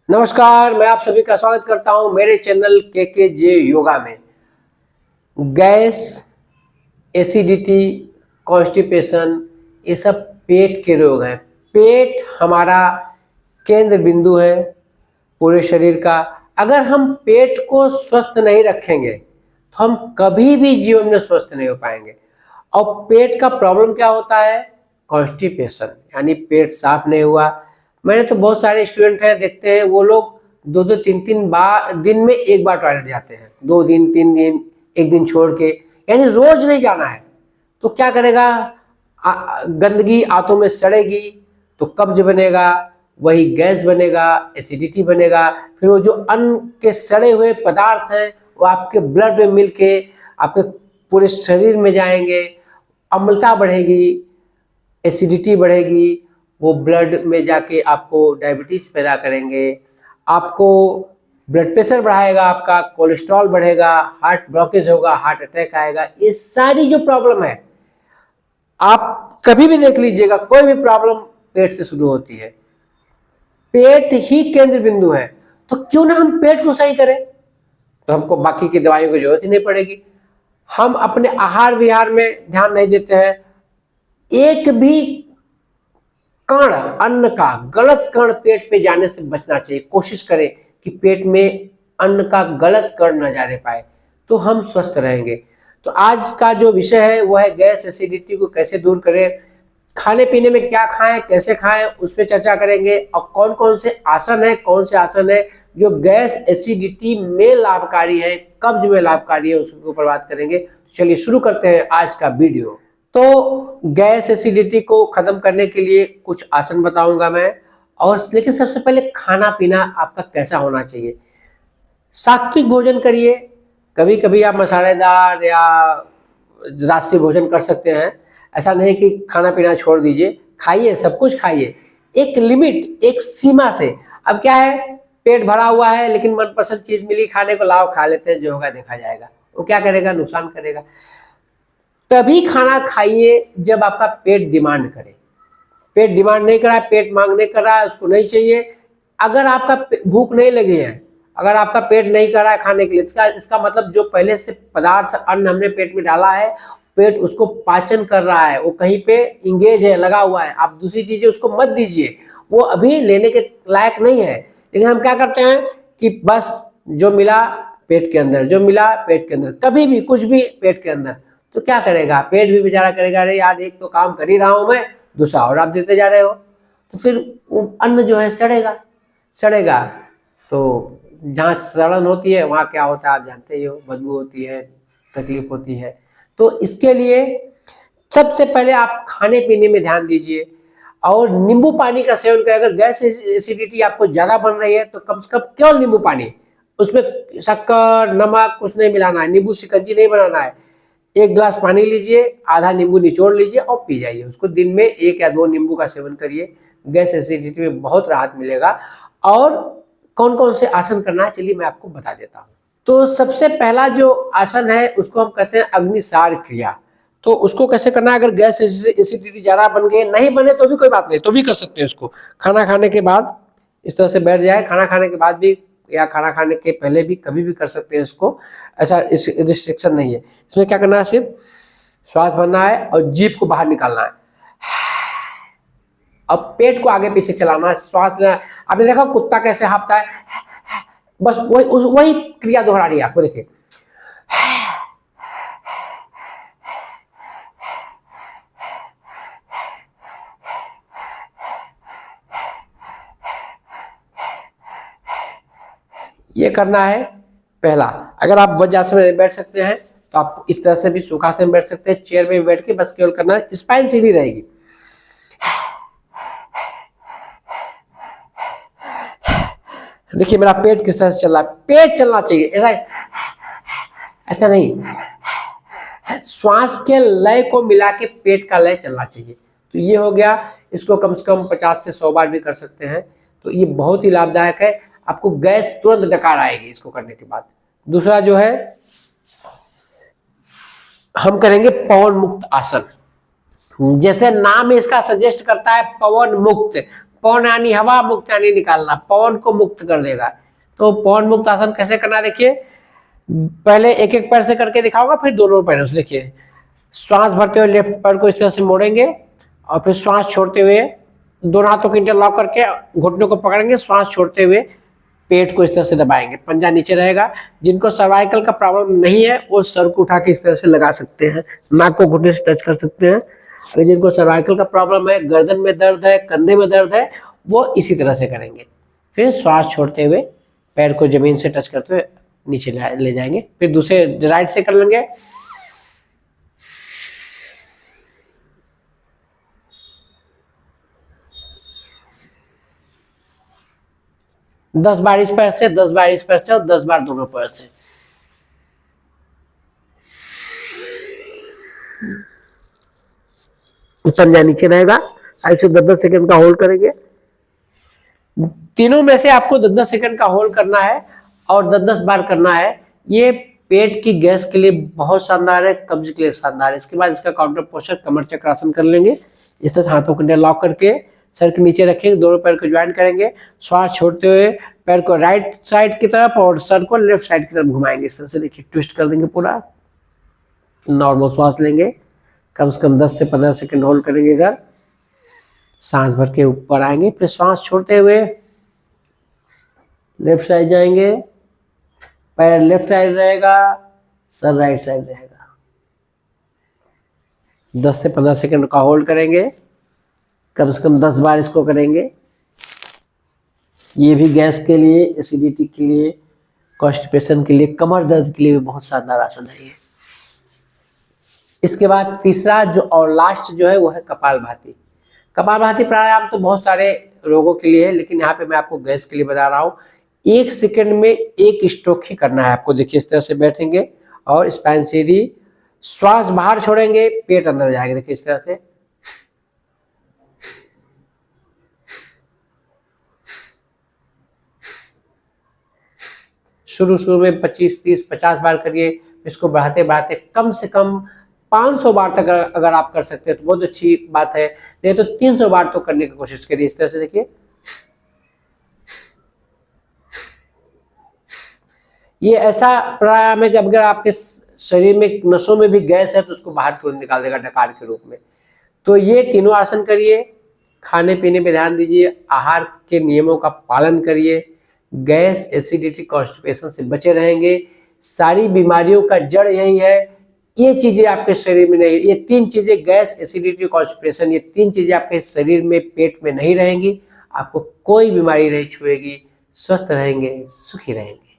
नमस्कार, मैं आप सभी का स्वागत करता हूं मेरे चैनल के जे योगा में। गैस, एसिडिटी, कॉन्स्टिपेशन ये सब पेट के रोग हैं। पेट हमारा केंद्र बिंदु है पूरे शरीर का। अगर हम पेट को स्वस्थ नहीं रखेंगे तो हम कभी भी जीवन में स्वस्थ नहीं हो पाएंगे। और पेट का प्रॉब्लम क्या होता है? कॉन्स्टिपेशन, यानी पेट साफ नहीं हुआ। मैंने तो बहुत सारे स्टूडेंट हैं, देखते हैं वो लोग दो दो तीन तीन बार दिन में एक बार टॉयलेट जाते हैं, 2 दिन 3 दिन, एक दिन छोड़ के, यानी रोज नहीं जाना है। तो क्या करेगा? गंदगी आंतों में सड़ेगी तो कब्ज बनेगा, वही गैस बनेगा, एसिडिटी बनेगा। फिर वो जो अन्न के सड़े हुए पदार्थ हैं वो आपके ब्लड में मिलके आपके पूरे शरीर में जाएंगे, अम्लता बढ़ेगी, एसिडिटी बढ़ेगी, वो ब्लड में जाके आपको डायबिटीज पैदा करेंगे, आपको ब्लड प्रेशर बढ़ाएगा, आपका कोलेस्ट्रॉल बढ़ेगा, हार्ट ब्लॉकेज होगा, हार्ट अटैक आएगा। ये सारी जो प्रॉब्लम है, आप कभी भी देख लीजिएगा, कोई भी प्रॉब्लम पेट से शुरू होती है। पेट ही केंद्र बिंदु है, तो क्यों ना हम पेट को सही करें, तो हमको बाकी की दवाइयों की जरूरत ही नहीं पड़ेगी। हम अपने आहार विहार में ध्यान नहीं देते हैं। एक भी कण अन्न का गलत कण पेट पे जाने से बचना चाहिए। कोशिश करें कि पेट में अन्न का गलत कण न जाने पाए, तो हम स्वस्थ रहेंगे। तो आज का जो विषय है वो है गैस एसिडिटी को कैसे दूर करें, खाने पीने में क्या खाएं, कैसे खाएं, उस पर चर्चा करेंगे। और कौन कौन से आसन है, कौन से आसन है जो गैस एसिडिटी में लाभकारी है, कब्ज में लाभकारी है, उसके ऊपर बात करेंगे। तो चलिए शुरू करते हैं आज का वीडियो। तो गैस एसिडिटी को खत्म करने के लिए कुछ आसन बताऊंगा मैं। और लेकिन सबसे पहले खाना पीना आपका कैसा होना चाहिए। सात्विक भोजन करिए। कभी कभी आप मसालेदार या राष्ट्रीय भोजन कर सकते हैं, ऐसा नहीं कि खाना पीना छोड़ दीजिए। खाइए, सब कुछ खाइए, एक लिमिट, एक सीमा से। अब क्या है, पेट भरा हुआ है लेकिन मनपसंद चीज मिली खाने को, लाओ खा लेते हैं, जो होगा देखा जाएगा। वो क्या करेगा? नुकसान करेगा। तभी खाना खाइए जब आपका पेट डिमांड करे। पेट डिमांड नहीं कर रहा है, पेट मांग नहीं कर रहा है, उसको नहीं चाहिए। अगर आपका भूख नहीं लगी है, अगर आपका पेट नहीं कर रहा है खाने के लिए, इसका मतलब जो पहले से पदार्थ अन्न हमने पेट में डाला है, पेट उसको पाचन कर रहा है, वो कहीं पे इंगेज है, लगा हुआ है। आप दूसरी चीजें उसको मत दीजिए, वो अभी लेने के लायक नहीं है। लेकिन हम क्या करते हैं कि बस जो मिला पेट के अंदर, जो मिला पेट के अंदर, कभी भी कुछ भी पेट के अंदर। तो क्या करेगा? पेट भी बेचारा करेगा, अरे यार एक तो काम कर ही रहा हूं मैं, दूसरा और आप देते जा रहे हो। तो फिर वो अन्न जो है सड़ेगा, सड़ेगा। तो जहाँ सड़न होती है वहाँ क्या होता है आप जानते ही हो, बदबू होती है, तकलीफ होती है। तो इसके लिए सबसे पहले आप खाने पीने में ध्यान दीजिए और नींबू पानी का सेवन करें। अगर गैस एसिडिटी आपको ज्यादा बन रही है तो कम से कम केवल नींबू पानी, उसमें शक्कर नमक कुछ नहीं मिलाना है, नींबू शिकंजी नहीं बनाना है। 1 गिलास पानी लीजिए, आधा नींबू निचोड़ लीजिए और पी जाइए उसको। दिन में 1 या 2 नींबू का सेवन करिए, गैस एसिडिटी में बहुत राहत मिलेगा। और कौन कौन से आसन करना है चलिए मैं आपको बता देता हूँ। तो सबसे पहला जो आसन है उसको हम कहते हैं अग्निसार क्रिया। तो उसको कैसे करना है? अगर गैस एसिडिटी ज्यादा बन गई, नहीं बने तो भी कोई बात नहीं, तो भी कर सकते हैं इसको। खाना खाने के बाद इस तरह से बैठ जाए, खाना खाने के बाद भी या खाना खाने के पहले भी, कभी भी कर सकते हैं इसको, ऐसा रिस्ट्रिक्शन नहीं है। इसमें क्या करना है, सिर्फ श्वास भरना है और जीभ को बाहर निकालना है। अब पेट को आगे पीछे चलाना है, श्वास लेना। आपने देखा कुत्ता कैसे हाँफता है, बस वही क्रिया दोहरा रही है आपको। देखिए, ये करना है पहला। अगर आप वज्रासन में बैठ सकते हैं तो आप इस तरह से भी सुखासन में बैठ सकते हैं, चेयर में बैठ के बस केवल करना है, स्पाइन सीधी रहेगी। देखिए मेरा पेट किस तरह से चल रहा है, पेट चलना चाहिए, ऐसा ऐसा नहीं। श्वास के लय को मिला के पेट का लय चलना चाहिए। तो ये हो गया। इसको कम से कम 50 से 100 बार भी कर सकते हैं, तो ये बहुत ही लाभदायक है। आपको गैस तुरंत डकार आएगी इसको करने के बाद। दूसरा जो है हम करेंगे पवन मुक्त आसन। जैसे नाम इसका सजेस्ट करता है, पवन मुक्त। पवन यानी हवा, मुक्त यानी निकालना, पवन को मुक्त कर देगा। तो पवन मुक्त आसन कैसे करना देखिए, पहले एक एक पैर से करके दिखाऊंगा, फिर दोनों पैरों से। देखिए, श्वास भरते हुए लेफ्ट पैर को इस तरह से मोड़ेंगे और फिर श्वास छोड़ते हुए दोनों हाथों को इंटरलॉक करके घुटनों को पकड़ेंगे, श्वास छोड़ते हुए पेट को इस तरह से दबाएंगे, पंजा नीचे रहेगा। जिनको सर्वाइकल का प्रॉब्लम नहीं है वो सर को उठा के इस तरह से लगा सकते हैं, नाक को घुटने से टच कर सकते हैं। अगर जिनको सर्वाइकल का प्रॉब्लम है, गर्दन में दर्द है, कंधे में दर्द है, वो इसी तरह से करेंगे। फिर श्वास छोड़ते हुए पैर को जमीन से टच करते हुए नीचे ले जाएंगे। फिर दूसरे राइट से कर लेंगे। दस बार इस पैर से, 10 बार इस पैर से और 10 बार दोनों पैर से। पंजा नीचे रहेगा, ऐसे 10-10 सेकंड का होल्ड करेंगे। तीनों में से आपको 10-10 सेकंड का होल्ड करना है और 10-10 बार करना है। ये पेट की गैस के लिए बहुत शानदार है, कब्ज के लिए शानदार है। इसके बाद इसका काउंटर पोस्चर कमर चक्रासन कर लेंगे। इस तरह से हाथों को लॉक करके सर के नीचे रखेंगे, दोनों पैर को ज्वाइन करेंगे, श्वास छोड़ते हुए पैर को राइट साइड की तरफ और सर को लेफ्ट साइड की तरफ घुमाएंगे। इस तरह से देखिए, ट्विस्ट कर देंगे पूरा। नॉर्मल श्वास लेंगे, कम से कम 10 से 15 सेकंड होल्ड करेंगे। इधर सांस भर के ऊपर आएंगे, फिर श्वास छोड़ते हुए लेफ्ट साइड जाएंगे, पैर लेफ्ट साइड रहेगा, सर राइट साइड रहेगा। 10 से 15 सेकंड का होल्ड करेंगे, कम से कम 10 बार इसको करेंगे। ये भी गैस के लिए, एसिडिटी के लिए, कॉन्स्टिपेशन के लिए, कमर दर्द के लिए भी बहुत शानदार आसन है ये। इसके बाद तीसरा जो और लास्ट जो है वो है कपालभाति। कपालभाति प्राणायाम तो बहुत सारे रोगों के लिए है, लेकिन यहाँ पे मैं आपको गैस के लिए बता रहा हूँ। 1 सेकंड में 1 स्ट्रोक ही करना है आपको। देखिए, इस तरह से बैठेंगे और स्पाइन सीधी, श्वास बाहर छोड़ेंगे, पेट अंदर जाएगा। देखिए इस तरह से, शुरू में 25, 30, 50 बार करिए। इसको बढ़ाते बढ़ाते कम से कम 500 बार तक अगर आप कर सकते हैं तो बहुत अच्छी बात है, नहीं तो 300 बार तो करने की कोशिश करिए। इस तरह से देखिए, ये ऐसा प्राणायाम है कि अगर आपके शरीर में नसों में भी गैस है तो उसको बाहर तुरंत निकाल देगा डकार के रूप में। तो ये तीनों आसन करिए, खाने पीने पे ध्यान दीजिए, आहार के नियमों का पालन करिए, गैस, एसिडिटी, कॉन्स्टिपेशन से बचे रहेंगे। सारी बीमारियों का जड़ यही है। ये चीजें आपके शरीर में नहीं, ये 3 चीजें, गैस, एसिडिटी, कॉन्स्टिपेशन, ये 3 चीजें आपके शरीर में, पेट में नहीं रहेंगी, आपको कोई बीमारी नहीं छुएगी, स्वस्थ रहेंगे, सुखी रहेंगे।